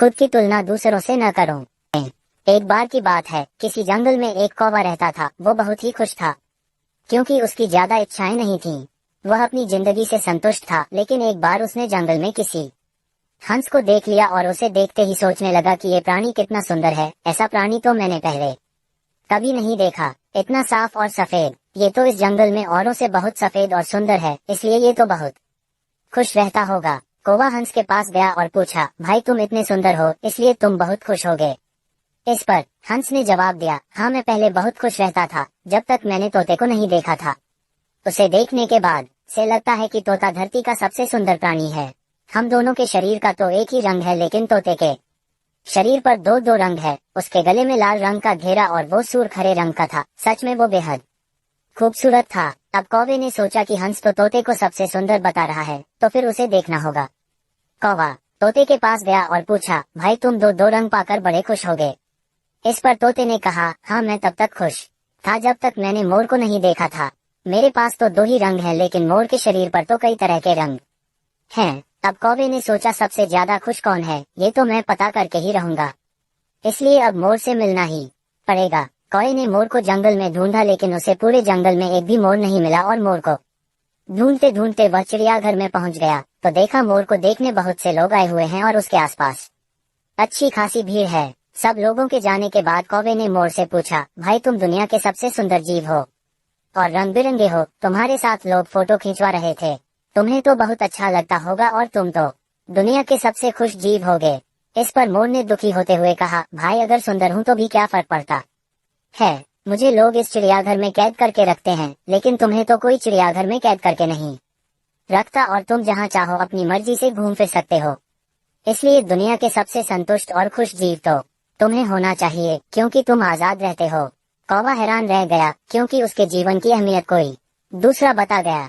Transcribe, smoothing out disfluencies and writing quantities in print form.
खुद की तुलना दूसरों से न करो। एक बार की बात है, किसी जंगल में एक कौवा रहता था। वो बहुत ही खुश था क्योंकि उसकी ज्यादा इच्छाएं नहीं थीं। वह अपनी जिंदगी से संतुष्ट था। लेकिन एक बार उसने जंगल में किसी हंस को देख लिया और उसे देखते ही सोचने लगा कि ये प्राणी कितना सुंदर है। ऐसा प्राणी तो मैंने पहले कभी नहीं देखा। इतना साफ और सफेद। ये तो इस जंगल में औरों से बहुत सफेद और सुंदर है, इसलिए ये तो बहुत खुश रहता होगा। कौवा हंस के पास गया और पूछा, भाई तुम इतने सुंदर हो, इसलिए तुम बहुत खुश होगे। इस पर हंस ने जवाब दिया, हाँ मैं पहले बहुत खुश रहता था, जब तक मैंने तोते को नहीं देखा था। उसे देखने के बाद से लगता है कि तोता धरती का सबसे सुंदर प्राणी है। हम दोनों के शरीर का तो एक ही रंग है, लेकिन तोते के शरीर पर दो दो रंग है। उसके गले में लाल रंग का घेरा और वो सूर्ख हरे रंग का था। सच में वो बेहद खूबसूरत था। अब कौवे ने सोचा कि हंस तो तोते को सबसे सुंदर बता रहा है, तो फिर उसे देखना होगा। कौवा तोते के पास गया और पूछा, भाई तुम दो दो रंग पाकर बड़े खुश हो गए। इस पर तोते ने कहा, हाँ मैं तब तक खुश था जब तक मैंने मोर को नहीं देखा था। मेरे पास तो दो ही रंग हैं, लेकिन मोर के शरीर पर तो कई तरह के रंग हैं। अब कौवे ने सोचा, सबसे ज्यादा खुश कौन है, ये तो मैं पता करके ही रहूंगा, इसलिए अब मोर से मिलना ही पड़ेगा। कौवे ने मोर को जंगल में ढूंढा, लेकिन उसे पूरे जंगल में एक भी मोर नहीं मिला। और मोर को ढूंढते ढूंढते वह चिड़ियाघर में पहुंच गया तो देखा मोर को देखने बहुत से लोग आए हुए हैं और उसके आसपास अच्छी खासी भीड़ है। सब लोगों के जाने के बाद कौवे ने मोर से पूछा, भाई तुम दुनिया के सबसे सुंदर जीव हो और रंग बिरंगे हो। तुम्हारे साथ लोग फोटो खिंचवा रहे थे, तुम्हें तो बहुत अच्छा लगता होगा और तुम तो दुनिया के सबसे खुश जीव होगे। इस पर मोर ने दुखी होते हुए कहा, भाई अगर सुंदर हूँ तो भी क्या फर्क पड़ता है। मुझे लोग इस चिड़ियाघर में कैद करके रखते हैं, लेकिन तुम्हें तो कोई चिड़ियाघर में कैद करके नहीं रखता और तुम जहाँ चाहो अपनी मर्जी से घूम फिर सकते हो। इसलिए दुनिया के सबसे संतुष्ट और खुश जीव तो तुम्हें होना चाहिए, क्योंकि तुम आजाद रहते हो। कौवा हैरान रह गया, क्योंकि उसके जीवन की अहमियत कोई दूसरा बता गया।